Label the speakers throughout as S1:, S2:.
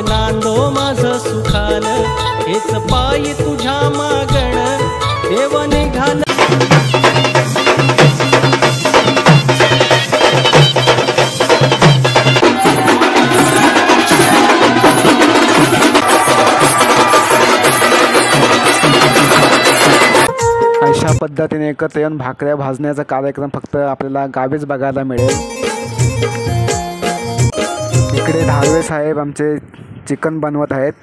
S1: नांदो माझ सुखान, हेच पायी तुझ्या मागण देव निघाल।
S2: अशा पद्धतीने एकत्र येऊन भाकऱ्या भाजण्याचा कार्यक्रम फक्त आपल्याला गावीच बघायला मिळेल। इकडे धारवे साहेब आमचे चिकन बनवत आहेत।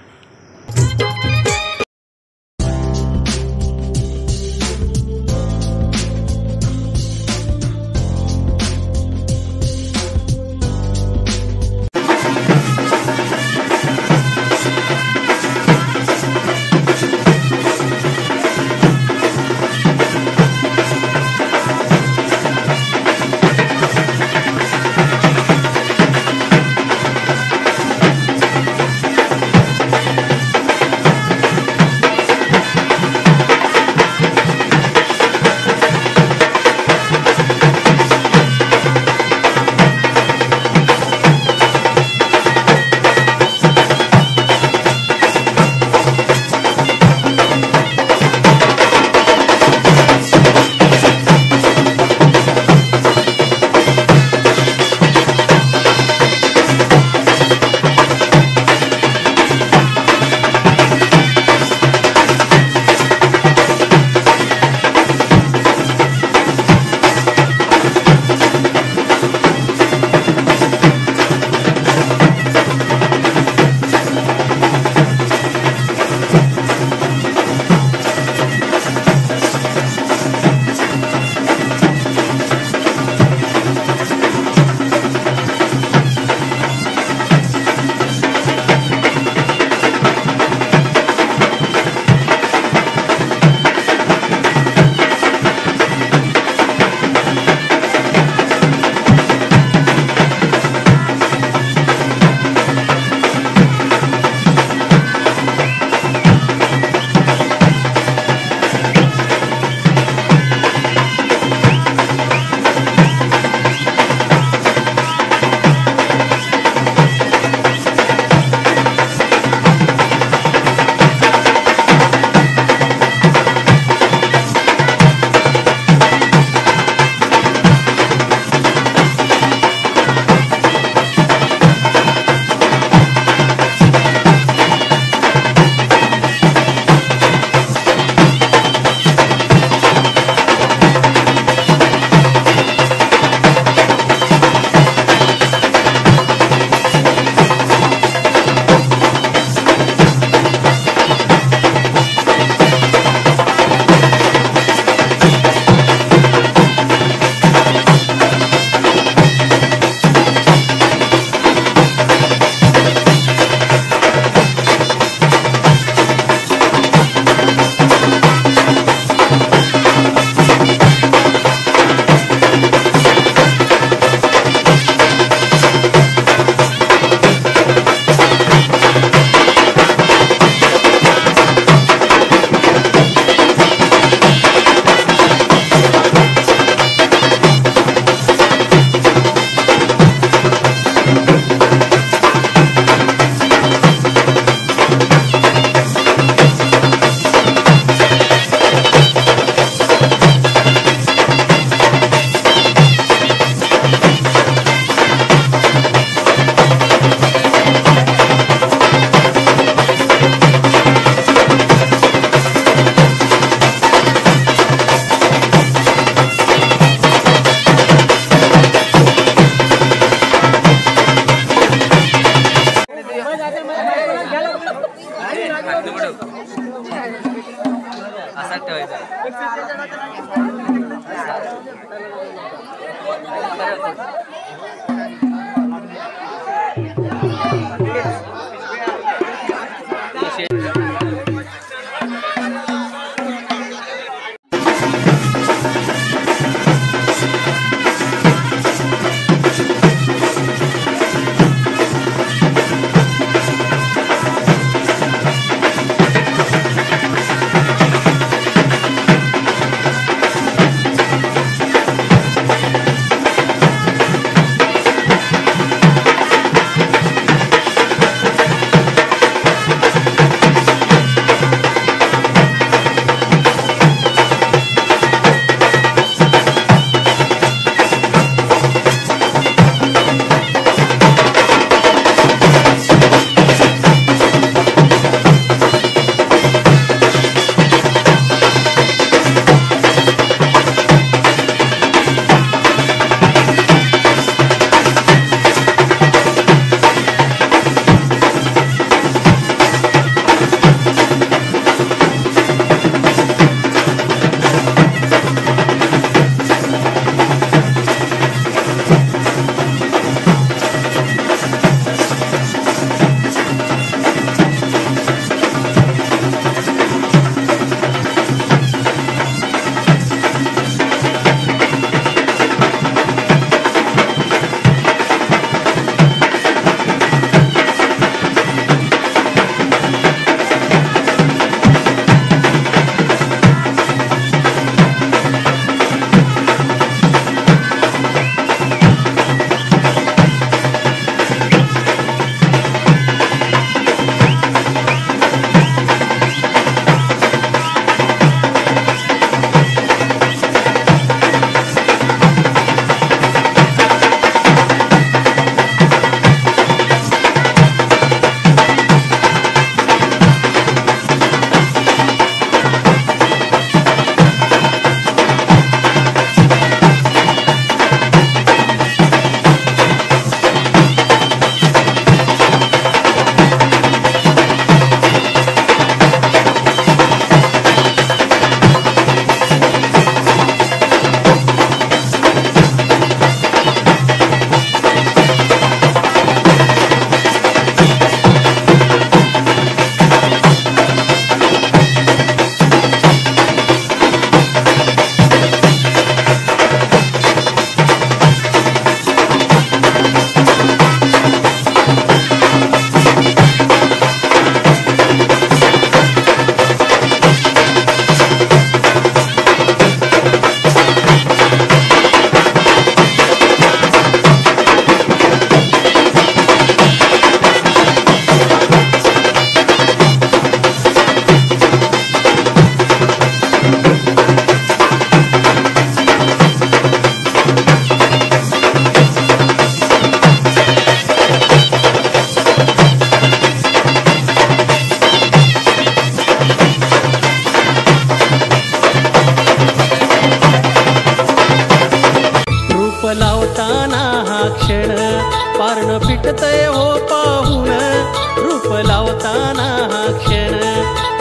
S1: लावताना हा क्षण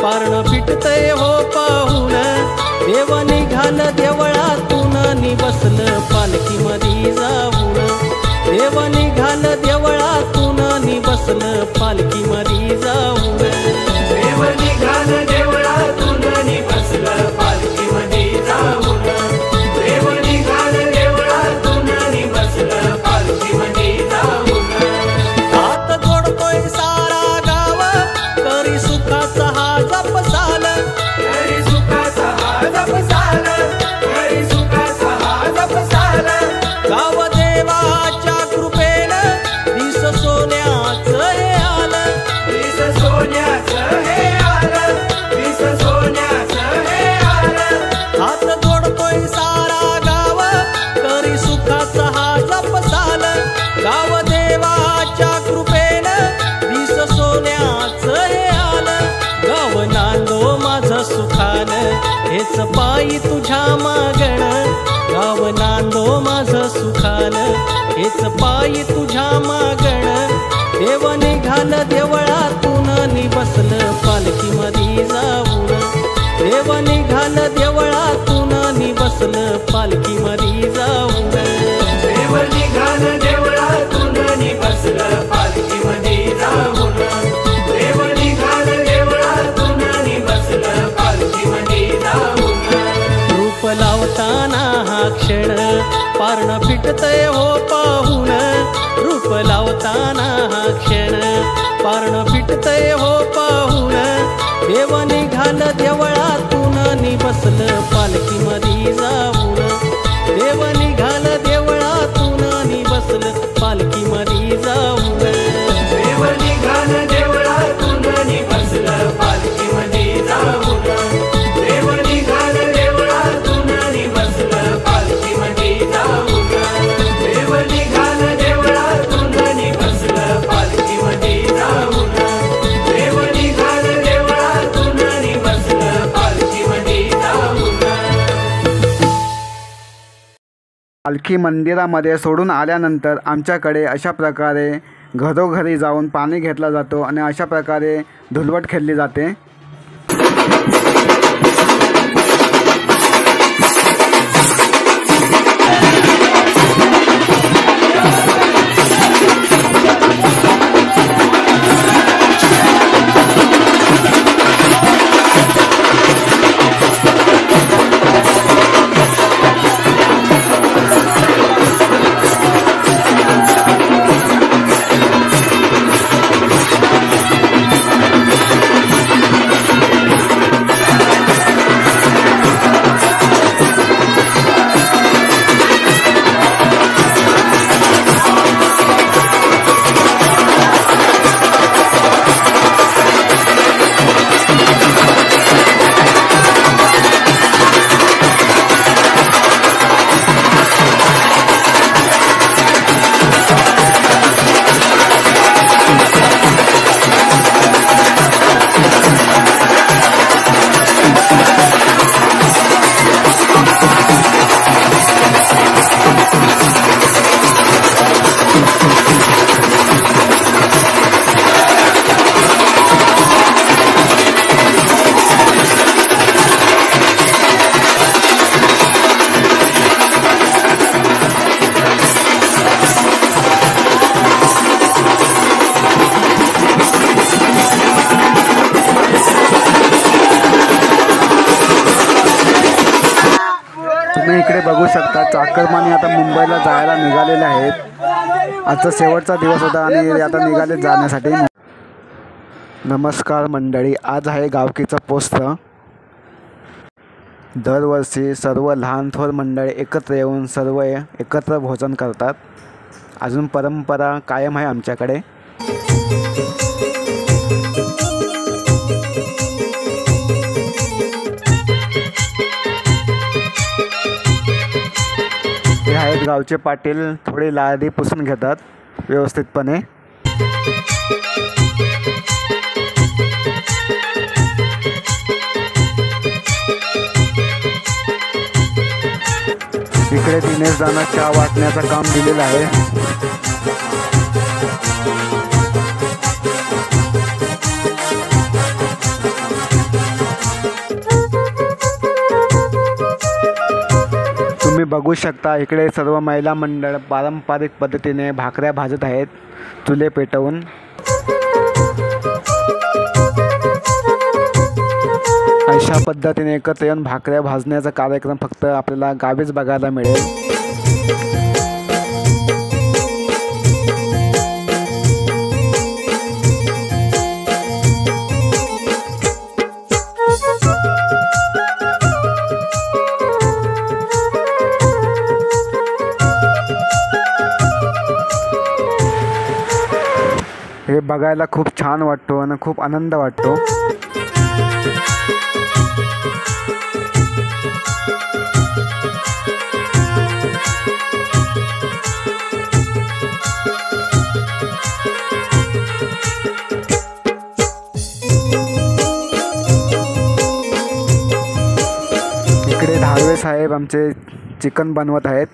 S1: पारण फिटतय हो पाहून देव निघाल देवळातून नि बसलं पालखीमध्ये जाऊन देव निघाल देवळातून नि बसलं पालखीमध्ये जाऊन
S3: देव निघाल देवळातून नि बसलं पालखीमध्ये जाऊन देव निघाल देवळातून नि बसलं पालखीमध्ये जाऊन
S1: हात जोडतोय सारा गाव करी सुखाचा हा जपसाल
S3: घरी सुखाचा हा जपसाल घरी सुखाचा हा जपसाल
S1: गाव देवाच्या कृपेनं दिस सोन्याचं हे आलं
S3: विस सोन्याचं हे आलं विस सोन्याचं हे आलं
S1: हात जोडतोय सारा गाव करी सुखाचा हा जपसाल गाव देवाच्या कृपेनं दिस सोन्याचं हे आलं गाव नांदो माझं सुखानं हेच पायी तुझ्या मागण गाव नांदो माझं सुखानं हेच पायी तुझ्या मागण देव निघाल देवळातून नि बसलं पालखीमध्ये जाऊन देव निघाल देवळातून नि बसलं पालखीमध्ये जाऊन
S3: देव निघाल देवळातून नि बसलं पालखीमध्ये जाऊन देव निघाल देवळातून नि बसलं पालखीमध्ये जाऊन
S1: रूप लावताना हा क्षण पारण फिटतय हो पाहून रूप लावताना हा क्षण पारण फिटतय हो पाहून देव निघाल देवळातून नि बसलं पालखीमध्ये जाऊन देव निघाल देवळातून नि बसलं पालखीमध्ये जाऊन
S3: देव निघाल देवळातून नि बसलं पालखीमध्ये जाऊन देव निघाल देवळातून नि बसलं पालखीमध्ये जाऊन देव निघाल देवळातून नि बसलं पालखीमध्ये जाऊन देव निघाल देवळातून नि बसलं पालखीमध्ये जाऊन
S2: पालखी मंदिरामध्ये सोडून आल्यानंतर आमच्याकडे अशा प्रकारे घरोघरी जाऊन पाणी घेतला जातो आणि अशा प्रकारे धुलवट खेळली जाते. तुम्ही इकडे बघू शकता चाकरमानी आता मुंबईला जायला निघालेले आहेत. आजचा शेवटचा दिवस होता आणि आता निघाले जाण्यासाठी. नमस्कार मंडळी, आज आहे गावकीचा पोस्त. दरवर्षी सर्व लहान थोर मंडळी एकत्र येऊन सर्व एकत्र भोजन करतात. अजून परंपरा कायम आहे आमच्याकडे. हे आहेत गावचे पाटील, थोडी लादी पुसून घेतात व्यवस्थितपणे. इकडे दिनेश दाना चहा वाटण्याचं काम दिलेलं आहे. बघू शकता इकडे सर्व महिला मंडळ पारंपरिक पद्धतीने भाकऱ्या भाजत आहेत चुले पेटवून। अशा पद्धतीने एकत्र येऊन भाकऱ्या भाजण्याचा कार्यक्रम फक्त आपल्याला गावीच बघायला मिळेल। हे बघायला खूप छान वाटतो आणि खूप आनंद वाटतो। इकडे धारवे साहेब आमचे चिकन बनवत आहेत।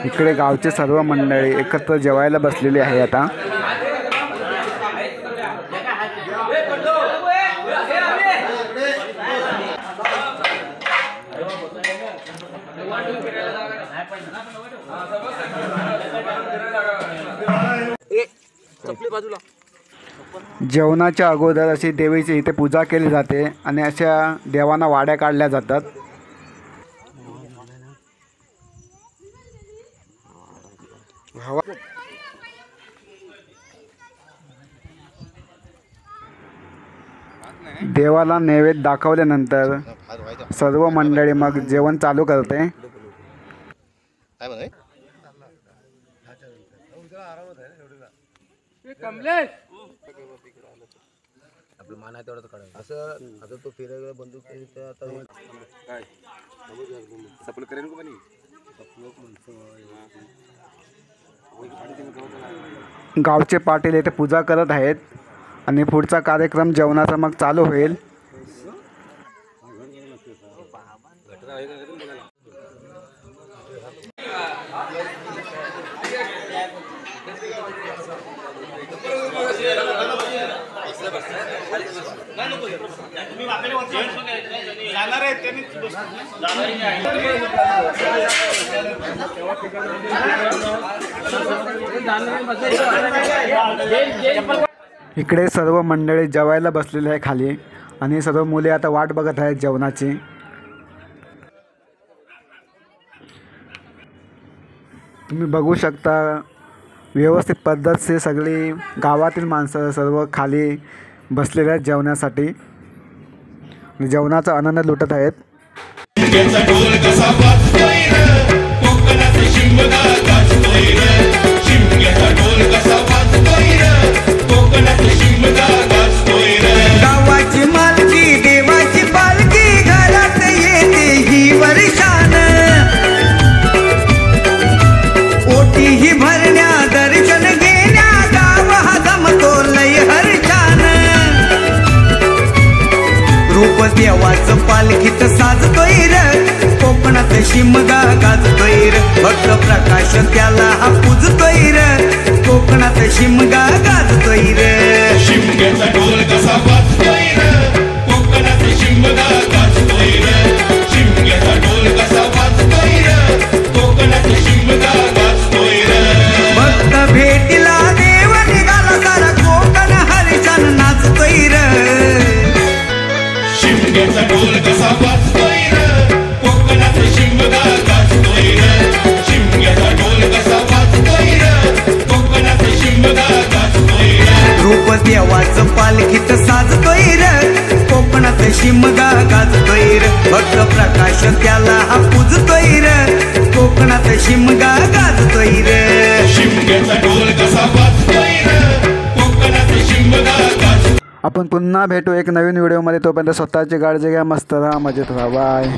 S2: इकडे गावचे सर्व मंडळी एकत्र जेवायला बसलेली आहे आता। जेवणाच्या अगोदर अशी देवीची इथे पूजा केली जाते आणि अशा देवांना वाड्या काढल्या जातात। देवाला नैवेद्य दाखवल्यानंतर सर्व मंडळी मग जेवण चालू करते। गावचे पाटील येथे पूजा करत आहेत आणि पुढचा कार्यक्रम जेवणाचा मग चालू होईल। इकडे सर्व मंडळी जेवायला बसलेले आहे खाली आणि सर्व मुले आता वाट बघत आहेत जेवणाची। तुम्ही बघू शकता व्यवस्थित पद्धतसे सगळी गावातील माणसं सर्व खाली बसलेले आहेत जेवण्यासाठी, जेवणाचा आनंद लुटत आहेत।
S4: गावाची मालकी देवाची पालखी घरात येते ही वर्षान, ओटी ही भरण्या दर्शन घेण्या गाव हा जमतो लय हरछान। रूप देवाचं पालखीत साजतोय र, कोकणात शिमगा गाजतोय र, भक्त प्रकाश त्याला हा पूजतोय र, कोकणात शिमगा गाजतोय र।
S3: शिमग्याचा ढोल कसा वाजतोय र, कोकणात शिमगा गाजतोय र, शिमग्याचा ढोल कसा वाजतोय र, कोकणात शिमगा गाजतोय र।
S4: भक्त भेटीला देव निघाला सारा कोकण हरिचन नाचतोय र।
S3: शिमग्याचा ढोल कसा वाजतोय र, कोकणात शिमगा गाजतोय र, शिमग्याचा ढोल कसा वाजतोय र, कोकणात शिमगा गाजतोय र।
S4: रूप देवाचं पालखीत साजतोय र, कोकणात शिमगा गाजतोय र, भक्त प्रकाश त्याला हा पूजतोय र, कोकणात शिमगा गाजतोय र।
S3: शिमग्याचा ढोल कसा वाजतोय र, कोकणात शिमगा गाजतोय।
S2: आपण पुन्हा भेटू एक नवीन व्हिडिओमध्ये, तोपर्यंत स्वतःची काळजी घ्या, मस्त राहा, मजेत राहा, बाय।